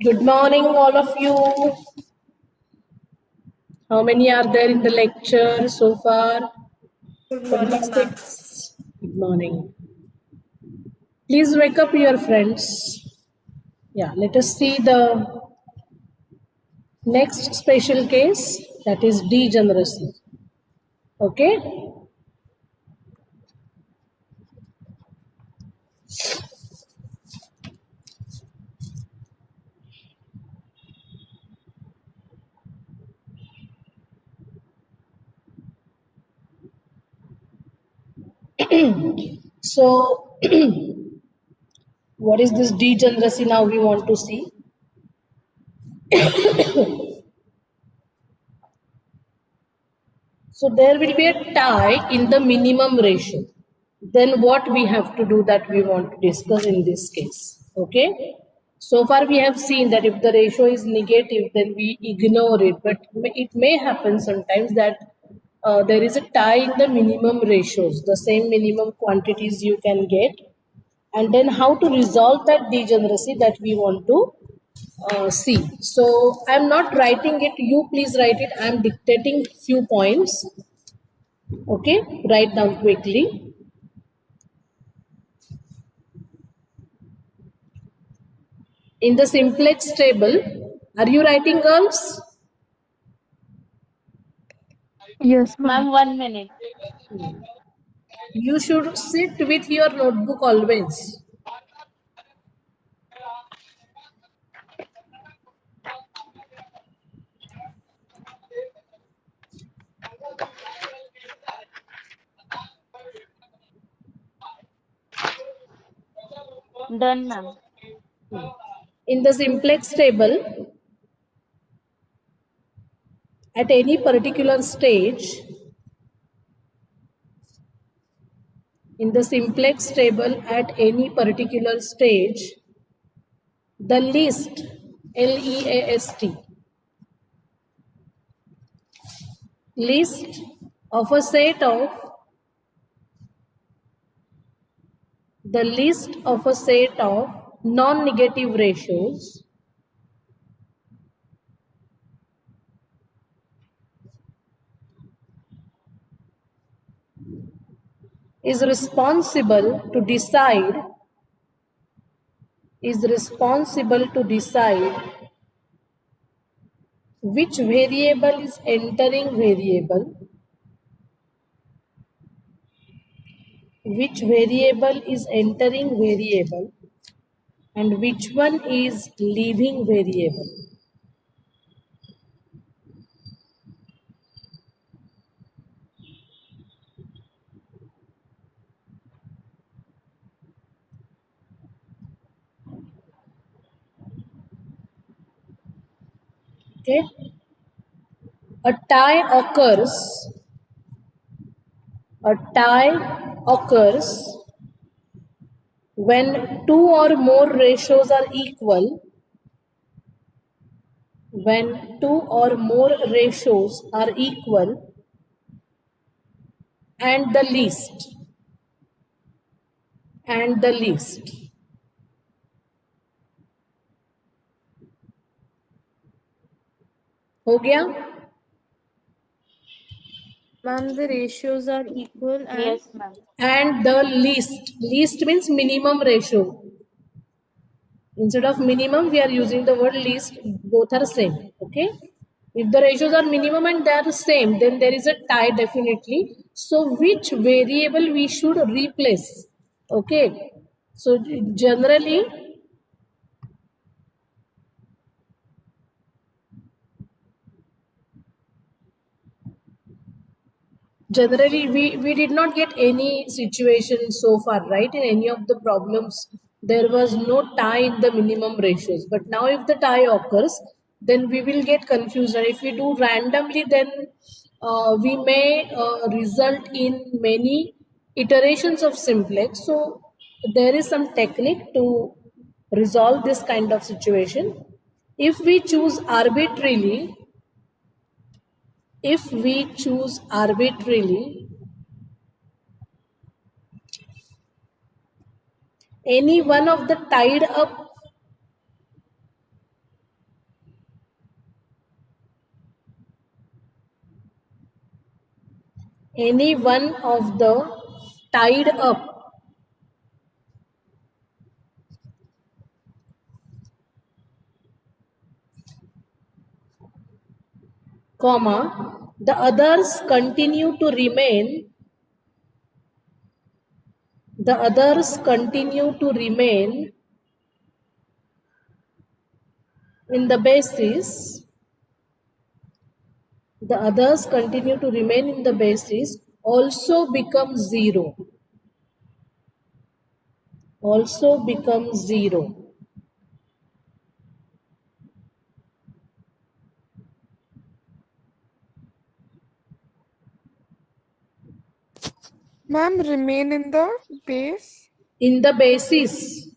Good morning, all of you. How many are there in the lecture so far? Good morning, ma'am. 26. Good morning. Please wake up your friends. Yeah, let us see the next special case, that is degeneracy. Okay? So, what is this degeneracy now we want to see? So, there will be a tie in the minimum ratio. Then what we have to do, that we want to discuss in this case. Okay? So far we have seen that if the ratio is negative, then we ignore it. But it may happen sometimes that there is a tie in the minimum ratios, the same minimum quantities you can get. And then how to resolve that degeneracy, that we want to see. So I'm not writing it, you please write it. I'm dictating few points. Okay, write down quickly. In the simplex table, are you writing, girls? Yes, ma'am. Ma'am, 1 minute. You should sit with your notebook always. Done, ma'am. In the simplex table, at any particular stage, in the simplex table at any particular stage, the list, L-E-A-S-T, list of a set of, the list of a set of non-negative ratios is responsible to decide, is responsible to decide which variable is entering variable, which variable is entering variable, and which one is leaving variable. Okay? A tie occurs, a tie occurs when two or more ratios are equal, when two or more ratios are equal, and the least, and the least. हो गया? Ma'am, the ratios are equal and Yes, ma'am. And the least, least means minimum ratio. Instead of minimum, we are using the word least. Both are same. Okay. If the ratios are minimum and they are same, then there is a tie definitely. So which variable we should replace? Okay. So generally we did not get any situation so far, right? In any of the problems, there was no tie in the minimum ratios. But now if the tie occurs, then we will get confused. And if we do randomly, then we may result in many iterations of simplex. So there is some technique to resolve this kind of situation. If we choose arbitrarily, if we choose arbitrarily any one of the tied up any one of the tied up comma, the others continue to remain in the basis, also becomes zero. Ma'am, remain in the base. In the basis.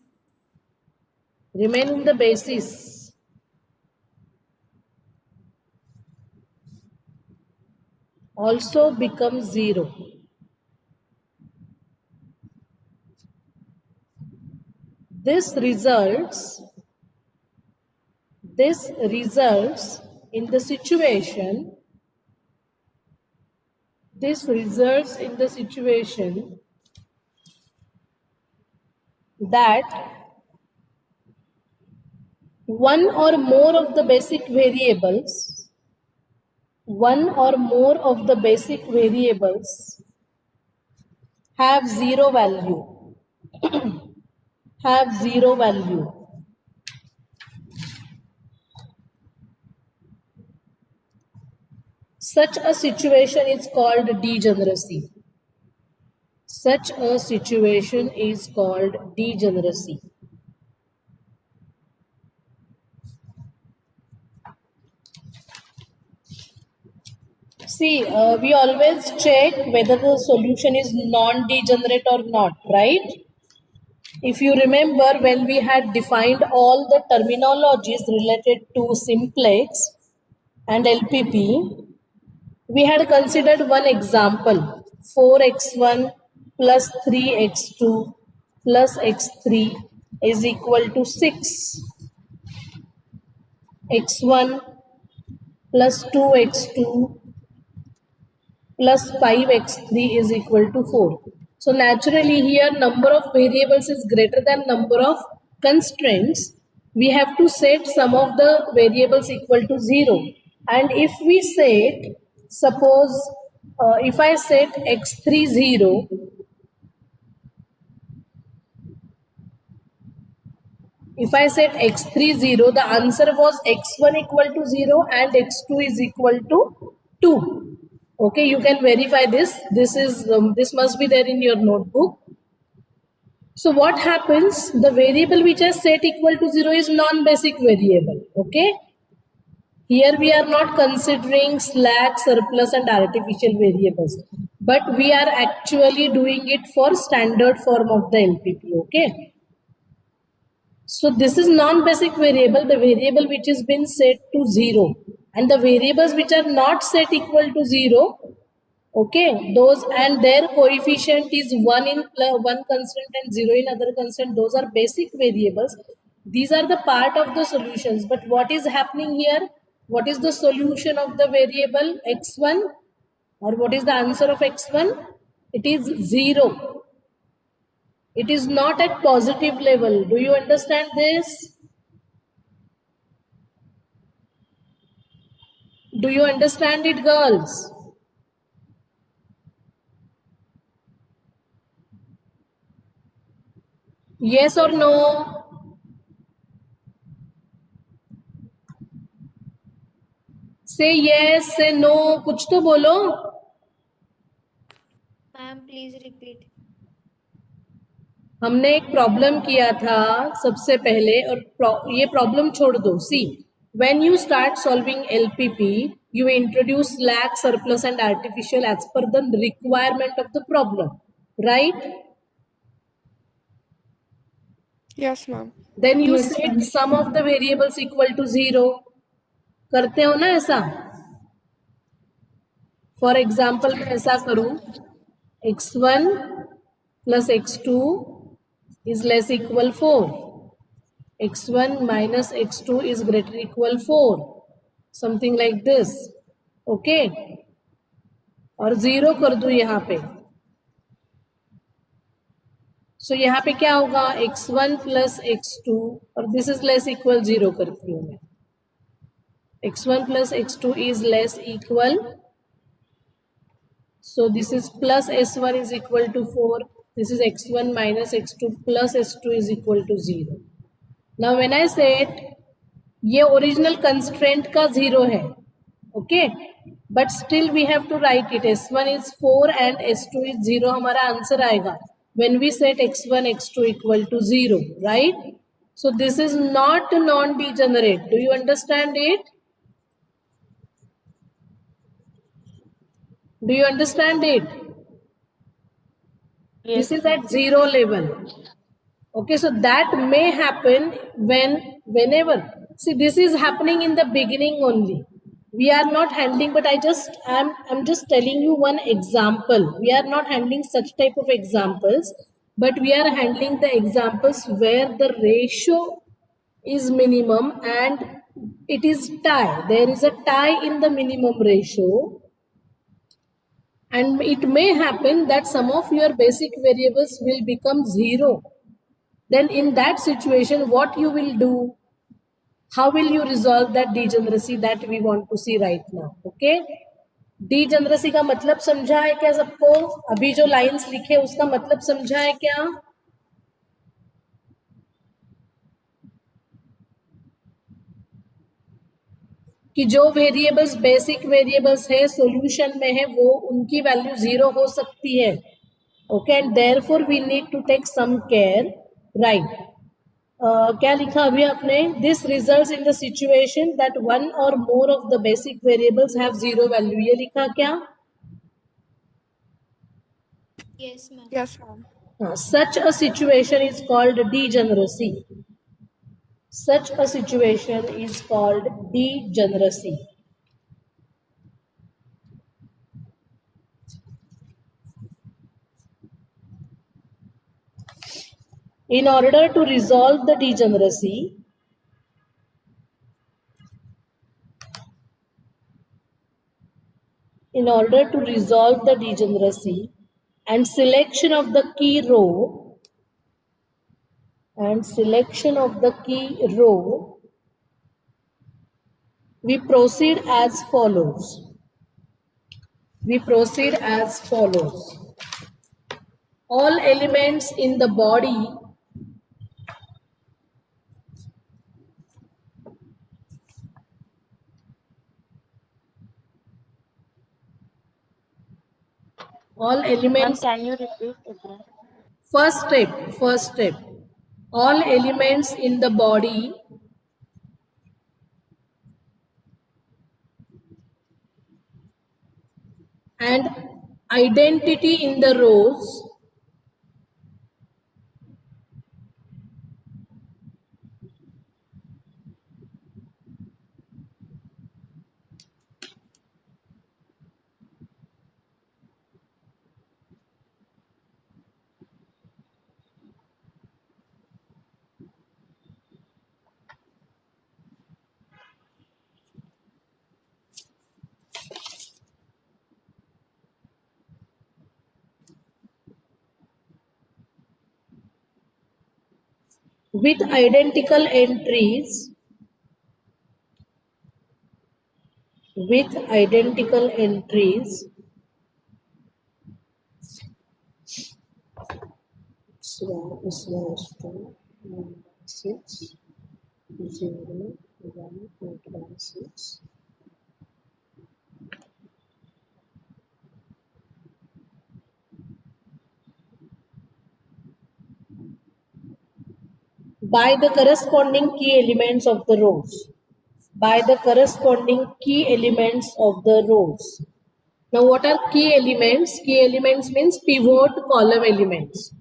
Remain in the basis. Also becomes zero. This results in the situation that one or more of the basic variables have zero value. Such a situation is called degeneracy. See, we always check whether the solution is non-degenerate or not, right? If you remember, when we had defined all the terminologies related to simplex and LPP, we had considered one example, 4x1 plus 3x2 plus x3 is equal to 6. x1 plus 2x2 plus 5x3 is equal to 4. So naturally here number of variables is greater than number of constraints. We have to set some of the variables equal to 0. And if we set, suppose if I set x3 0, the answer was x1 equal to 0 and x2 is equal to 2. Okay, you can verify this. This must be there in your notebook. So what happens? The variable which I set equal to 0 is non-basic variable. Okay. Here we are not considering slack, surplus and artificial variables, but we are actually doing it for standard form of the LPP. Okay. So this is non-basic variable, the variable which has been set to 0, and the variables which are not set equal to 0, okay, those and their coefficient is 1 in one constant and 0 in other constant, those are basic variables. These are the part of the solutions. But what is happening here? What is the solution of the variable x1, or what is the answer of x1? It is 0. It is not at positive level. Do you understand this? Do you understand it, girls? Yes or no? Say yes, say no. कुछ तो बोलो. Ma'am, please repeat. हमने एक problem किया था सबसे पहले, और ये प्रॉब्लम छोड़ दो. सी, when you start solving LPP, you introduce slack, surplus and artificial as per the requirement of the problem, right? Yes, ma'am. Then you set sum of the variables equal to 0. करते हो ना ऐसा? For example मैं ऐसा करूं, x1 plus x2 is less equal 4. x1 minus x2 is greater equal 4. Something like this. Okay. और 0 कर दूं यहाँ पे, सो यहाँ पे क्या होगा, x1 प्लस x2 और दिस इज लेस इक्वल 0 करती हूँ मैं, x1 plus x2 is less equal, so this is plus s1 is equal to 4, this is x1 minus x2 plus s2 is equal to 0. Now when I said ये original constraint का 0 है, okay, but still we have to write it, s1 is 4 and s2 is 0 हमारा answer आएगा when we set x1 x2 equal to 0, right? So this is not non-degenerate. Do you understand it? Do you understand it? This is at 0 level. Okay, so that may happen whenever. See, this is happening in the beginning only. We are not handling, but I'm just telling you one example. We are not handling such type of examples, but we are handling the examples where the ratio is minimum and it is tie. There is a tie in the minimum ratio. And it may happen that some of your basic variables will become 0. Then in that situation, what you will do? How will you resolve that degeneracy that we want to see right now? Okay? Degeneracy का मतलब समझा है क्या सबको? अभी जो lines लिखे उसका मतलब समझा है क्या? कि जो वेरिएबल्स बेसिक वेरिएबल्स है सॉल्यूशन में है वो उनकी वैल्यू 0 हो सकती है. Okay, and therefore we need to take some care, right? क्या लिखा अभी आपने? This results in the situation that one or more of the basic variables have 0 value. ये लिखा क्या? Yes, ma'am. Yes, ma'am. Such a situation is called degeneracy. Such a situation is called degeneracy. In order to resolve the degeneracy, and selection of the key row, we proceed as follows. All elements in the body Ma'am, can you repeat again? first step, all elements in the body and identity in the rows with identical entries this one is 2, 6, 0, 1, 8, 1, 6. By the corresponding key elements of the rows. Now what are key elements? Key elements means pivot column elements.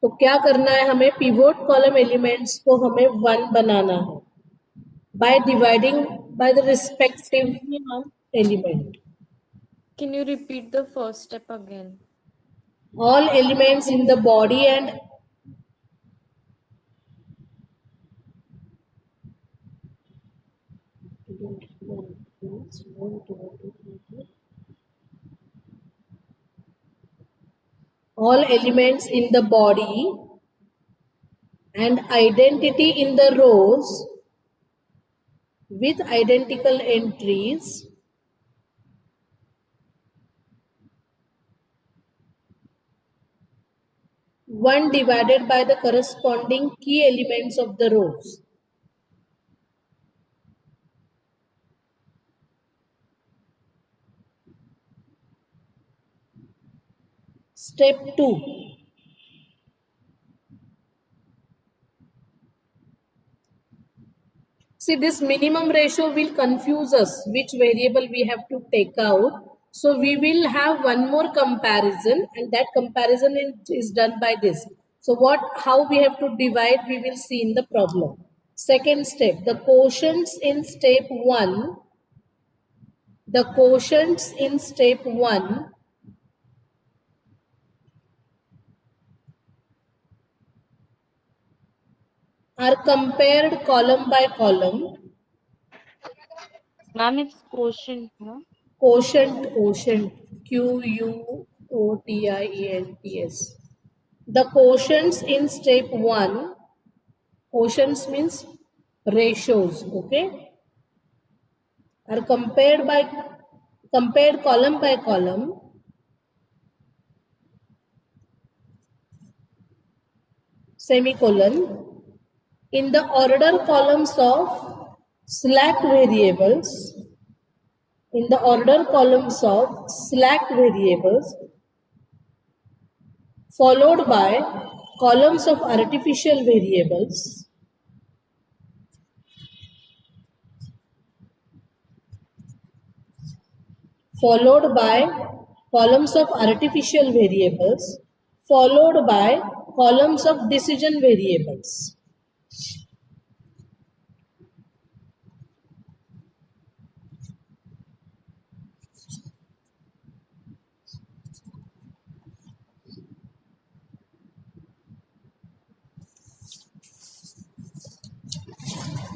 तो क्या करना है हमें? Pivot column elements को हमें 1 बनाना है by dividing by the respective element. Can you repeat the first step again? All elements in the body and all elements in the body and identity in the rows with identical entries one divided by the corresponding key elements of the rows. Step 2. See, this minimum ratio will confuse us which variable we have to take out. So we will have one more comparison, and that comparison is done by this. So how we have to divide, we will see in the problem. Second step, the quotients in step 1. The quotients in step 1 are compared column by column. Ma'am, it's quotient, no? Quotient, Quotients. The quotients in step 1, quotients means ratios, okay, are compared column by column semicolon in the order columns of slack variables, followed by columns of artificial variables, followed by columns of decision variables.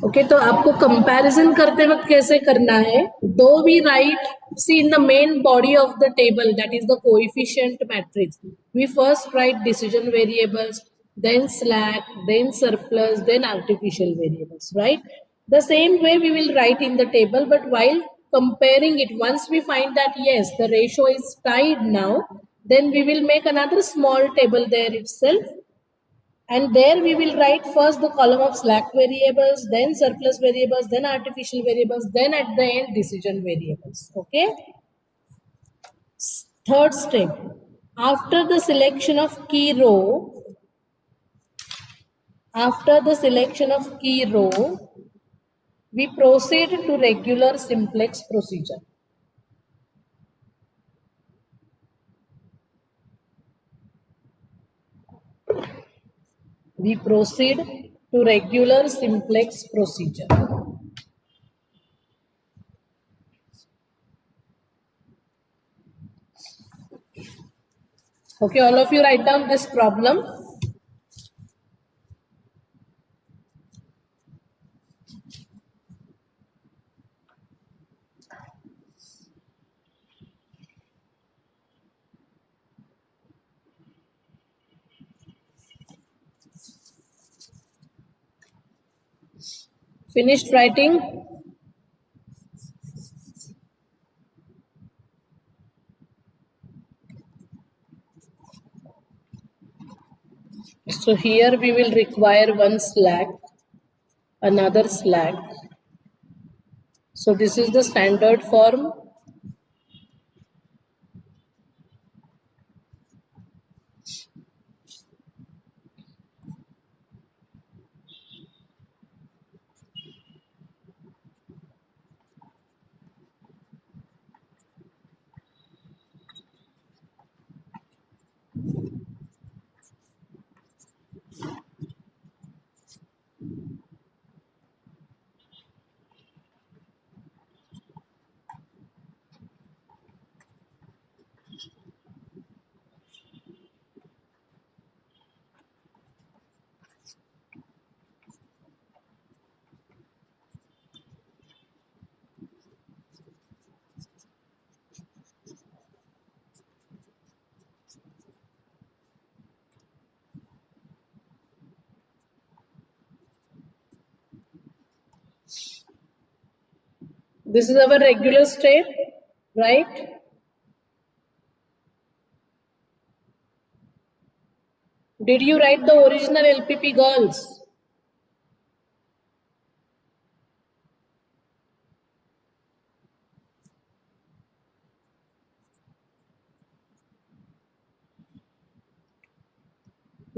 Okay तो आपको comparison करते वक्त कैसे करना है? दो we write, see in the main body of the table, that is the coefficient matrix, we first write decision variables, then slack, then surplus, then artificial variables, right? The same way we will write in the table, but while comparing it, once we find that yes, the ratio is tied now, then we will make another small table there itself. And there we will write first the column of slack variables, then surplus variables, then artificial variables, then at the end decision variables. Okay. Third step, after the selection of key row, we proceed to regular simplex procedure. Okay, all of you write down this problem. Finished writing? So here we will require one slack, another slack. So this is the standard form. This is our regular state, right? Did you write the original LPP, girls?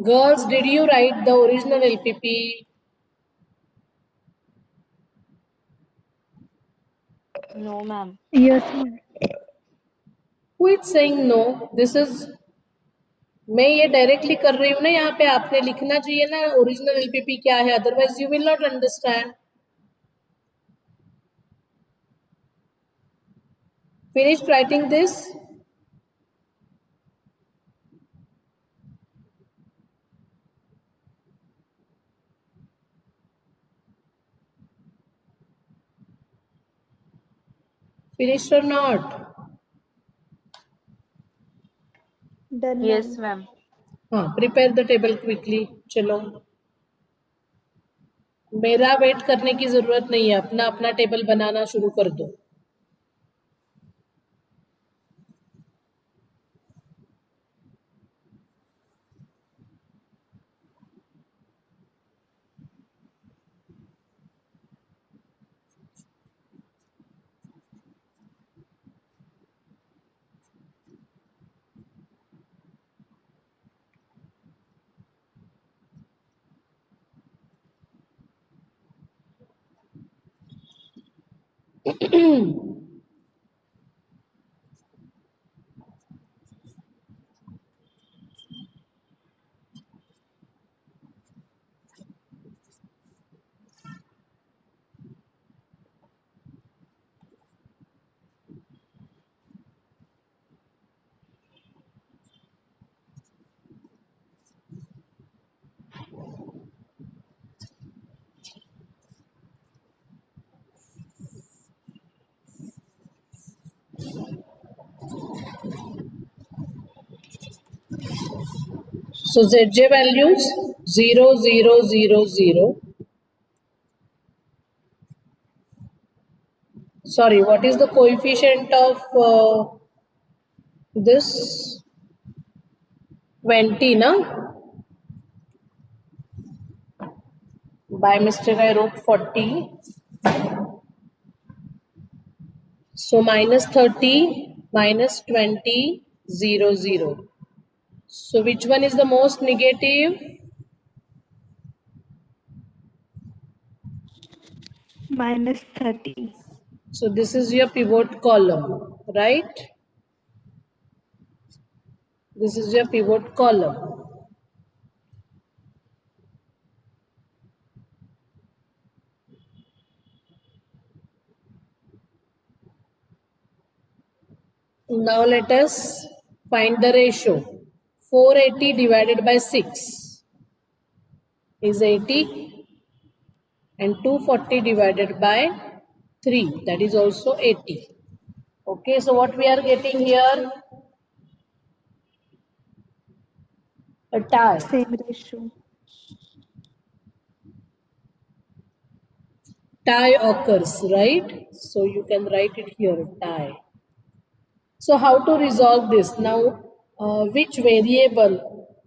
Girls, did you write the original LPP? No, ma'am. Yes, ma'am. Who is saying no? This is, मैं ये directly कर रही हूँ ना, यहाँ पे आपने लिखना चाहिए ना ओरिजिनल एलपीपी क्या है, otherwise you will not understand. Finished writing this? Finished or not? Done, Yes, ma'am. ma'am. हाँ, prepare the table quickly. चलो, मेरा वेट करने की जरूरत नहीं है, अपना अपना टेबल बनाना शुरू कर दो. So ZJ values 0, 0, 0, 0. Sorry, what is the coefficient of this? 20, na? By mistake I wrote 40. So minus 30, minus 20, 0, 0. So which one is the most negative? Minus 30. So this is your pivot column, right? This is your pivot column. Now let us find the ratio. 480 divided by 6 is 80, and 240 divided by 3, that is also 80. Okay, so what we are getting here? A tie. Same ratio. Tie occurs, right? So you can write it here, tie. So how to resolve this? Now, which variable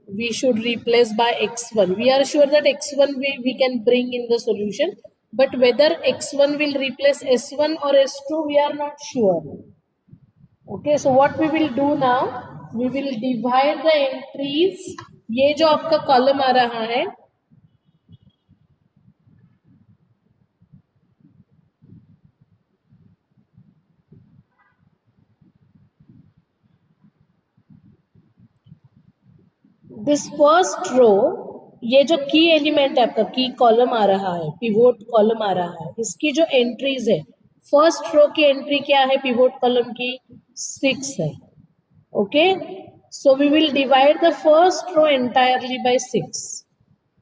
we should replace by x1? We are sure that x1 we can bring in the solution, but whether x1 will replace s1 or s2, we are not sure. Okay, so what we will do now, we will divide the entries. ये जो आपका column आ रहा है, this first row, ये जो की element है आपका, की कॉलम आ रहा है, पिवोट कॉलम आ रहा है, इसकी जो एंट्रीज है, फर्स्ट रो की एंट्री क्या है पिवोट कॉलम की? 6 है. Okay, so we will divide the first row entirely by 6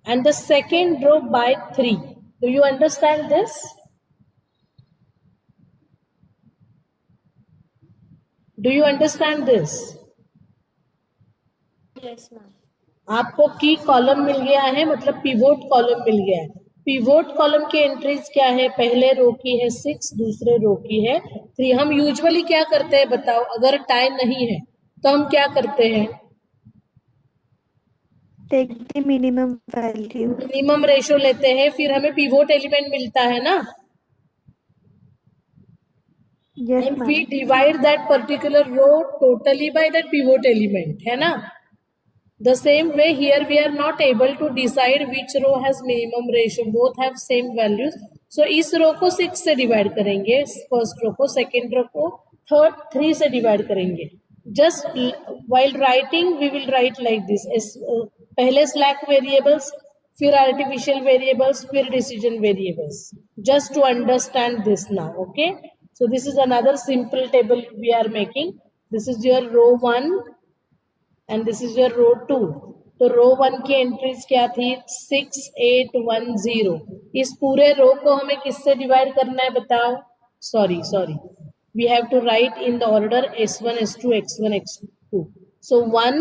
and the second row by 3. Do you understand this? Do you understand this? Yes, ma'am. आपको की column मिल गया है, मतलब पिवोट कॉलम मिल गया है. पिवोट कॉलम की एंट्रीज क्या है? पहले रो की है 6, दूसरे रो की है 3. हम यूजुअली क्या करते हैं बताओ? अगर टाई नहीं है तो हम क्या करते हैं? Take the minimum value. Minimum ratio लेते हैं, फिर हमें पिवोट एलिमेंट मिलता है ना, Yes, and we ma'am. divide that particular row totally by that pivot element, है ना? The same way here we are not able to decide which row has minimum ratio, both have same values. So इस रो को 6 से divide करेंगे, first row को, second row को third 3 से divide करेंगे. Just while writing we will write like this. पहले slack variables, फिर artificial variables, फिर decision variables. Just to understand this now, okay? So this is another simple table we are making. This is your row 1 and this is your row 2. तो रो 1 की entries क्या थी? 6, 8, 1, 0. इस पूरे रो को हमें किससे डिवाइड करना है बताओ? Sorry, we have to write in the order S1, S2, X1, X2. So 1,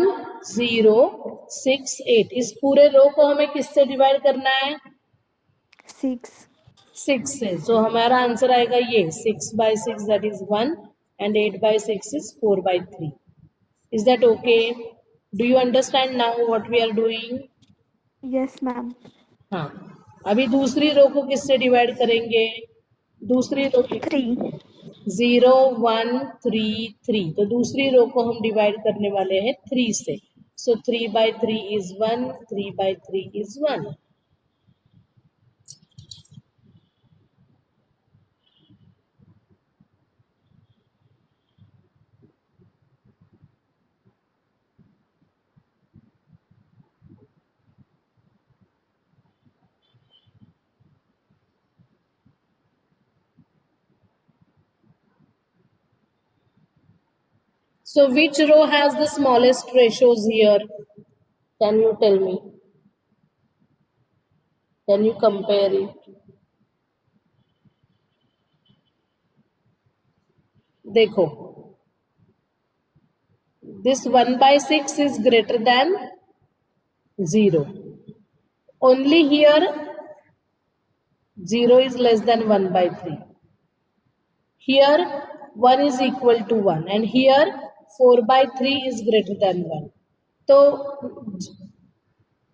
0, 6, 8. इस पूरे रो को हमें किससे डिवाइड करना है? 6. 6 से. सो हमारा आंसर आएगा ये 6 by 6, that is 1, and 8 by 6 is 4 by 3. Is that okay? Do you understand now what we are doing? Yes, ma'am. हाँ. अभी दूसरी रो को किससे डिवाइड करेंगे? दूसरी रो 3. 0, 1, 3, 3. तो दूसरी रो को हम डिवाइड करने वाले हैं 3 से. सो 3 by 3 is 1, 3 by 3 is 1. So which row has the smallest ratios here? Can you tell me? Can you compare it? देखो, this 1 by 6 is greater than 0. Only here 0 is less than 1 by 3. Here 1 is equal to 1 and here 4 by 3 is greater than 1. So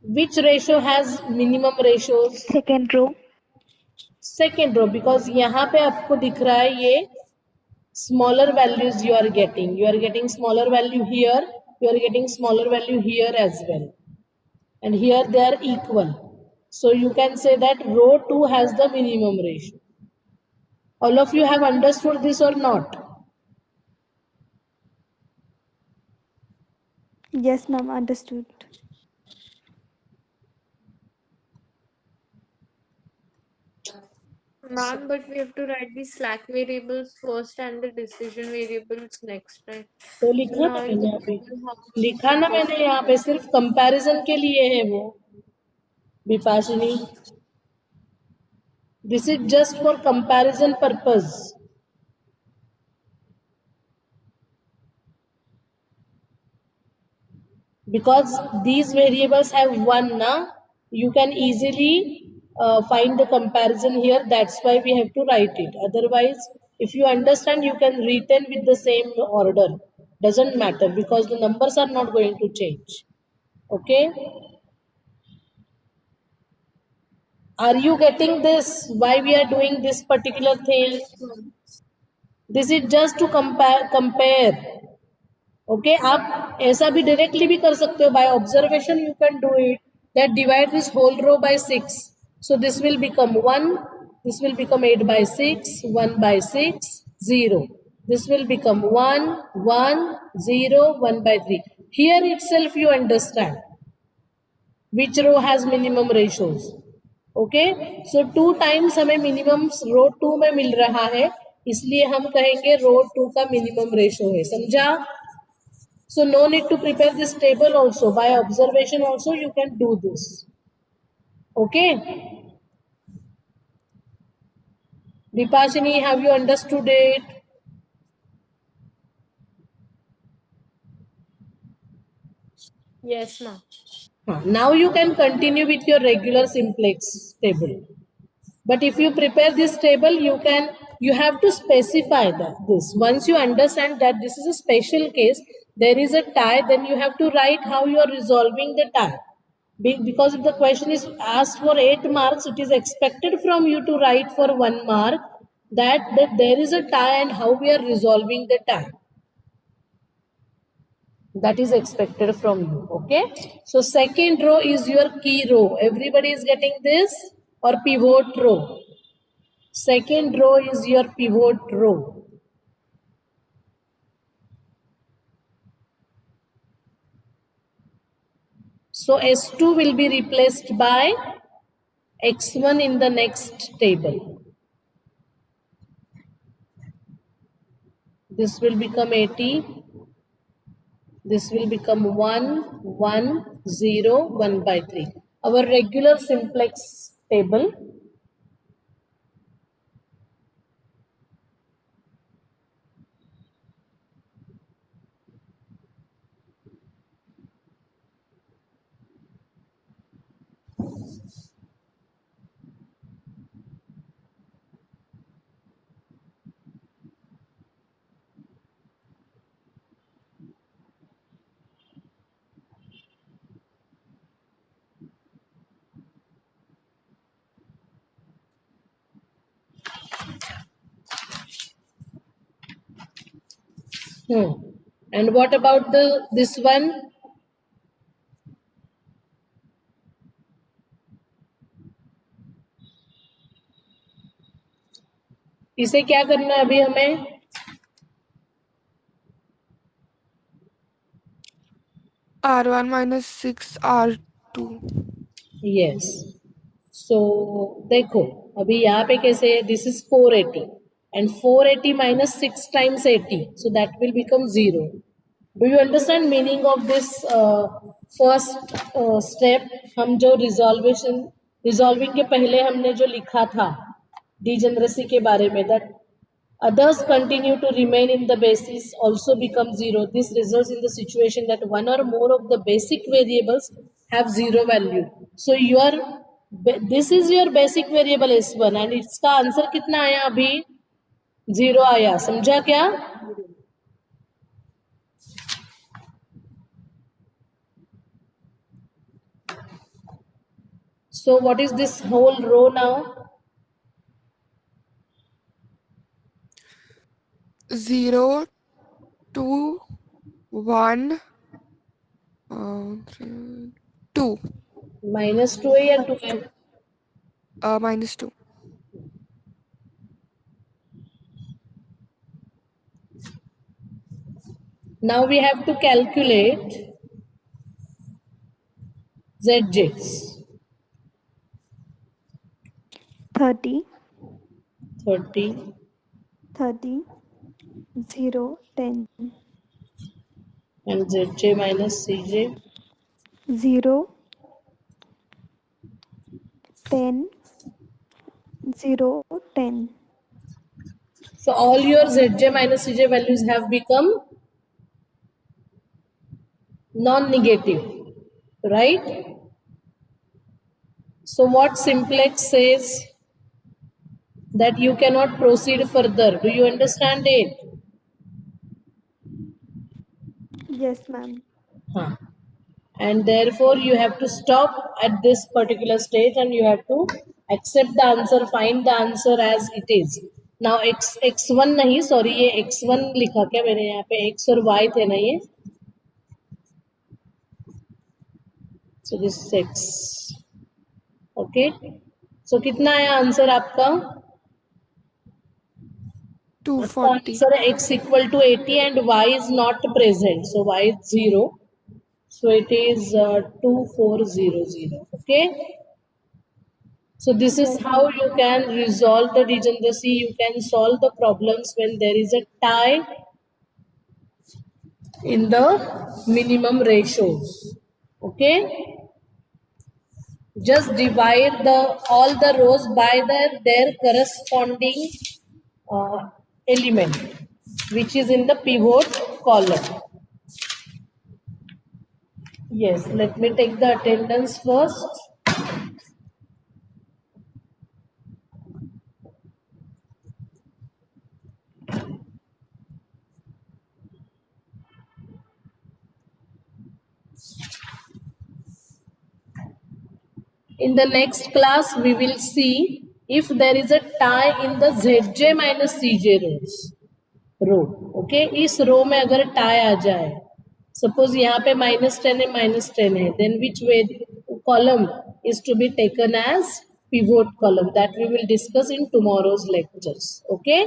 which ratio has minimum ratios? Second row. Second row, because यहाँ पे आपको दिख रहा है ये smaller values you are getting. You are getting smaller value here, you are getting smaller value here as well. And here they are equal. So you can say that row 2 has the minimum ratio. All of you have understood this or not? Yes, ma'am. Understood. Ma'am, but we have to write the slack variables first and the decision variables next, right? तो लिखा ना Now मैंने it's अभी, how लिखा ना मैंने यहाँ पे, सिर्फ कंपैरिजन के लिए है वो विपाशनी. This is just for comparison purpose. Because these variables have one na, you can easily find the comparison here. That's why we have to write it. Otherwise, if you understand, you can retain with the same order. Doesn't matter because the numbers are not going to change. Okay? Are you getting this? Why we are doing this particular thing? This is just to compare. Okay आप ऐसा भी directly भी कर सकते हो. By observation you can do it. That divide this whole row by 6. So this will become 1, this will become 8 by 6, 1 by 6, 0. This will become 1, 1, 0, 1 by 3. Here itself you understand which row has minimum ratios. Okay, so 2 times हमें minimum रो 2 में मिल रहा है, इसलिए हम कहेंगे रो 2 का minimum ratio है. समझा? So no need to prepare this table also. By observation also you can do this. Okay? Vipashini, have you understood it? Yes, ma'am. Now you can continue with your regular simplex table. But if you prepare this table, you have to specify that this. Once you understand that this is a special case, there is a tie, then you have to write how you are resolving the tie. Because if the question is asked for 8 marks, it is expected from you to write for 1 mark that there is a tie and how we are resolving the tie. That is expected from you. Okay. So second row is your key row. Everybody is getting this, or pivot row. Second row is your pivot row. So S2 will be replaced by X1 in the next table. This will become 80. This will become 1, 1, 0, 1 by 3. Our regular simplex table. And what about this one? इसे क्या करना है अभी हमें? R1 minus 6 R2. Yes. So देखो अभी यहाँ पे कैसे है? This is 480 and 480 minus 6 times 80, so that will become 0. Do you understand meaning of this first step? हम जो resolving के पहले हमने जो लिखा था degeneracy के बारे में, that others continue to remain in the basis also become 0. This results in the situation that one or more of the basic variables have 0 value. So this is your basic variable S1 and इसका answer कितना आया अभी? 0 आया. समझा क्या? So what is this whole row now? 0, 2, 1, 2. Minus 2 है या 2 है? Minus 2. Now we have to calculate ZJs. 30, 30, 30, 0, 10, and ZJ minus CJ. 0, 10, 0, 10. So all your ZJ minus CJ values have become non-negative, right? So what simplex says? That you cannot proceed further. Do you understand it? Yes, ma'am. And therefore you have to stop at this particular stage and you have to accept the answer, find the answer as it is. Now x1 नहीं, sorry, ये x1 लिखा क्या मैंने यहाँ पे? x और y थे ना ये? So this is x. Okay. So कितना आया आंसर आपका? 240. Answer x equal to 80 and y is not present. So y is 0. So it is 2400. Okay. So this is how you can resolve the degeneracy. You can solve the problems when there is a tie in the minimum ratios. Okay. Just divide all the rows by their corresponding element, which is in the pivot column. Yes, let me take the attendance first. In the next class, we will see if there is a tie in the zj minus cj row. Okay, इस रो में अगर tie आ जाए, suppose यहाँ पे -10 है -10 है, then which way column is to be taken as pivot column? That we will discuss in tomorrow's lectures. Okay.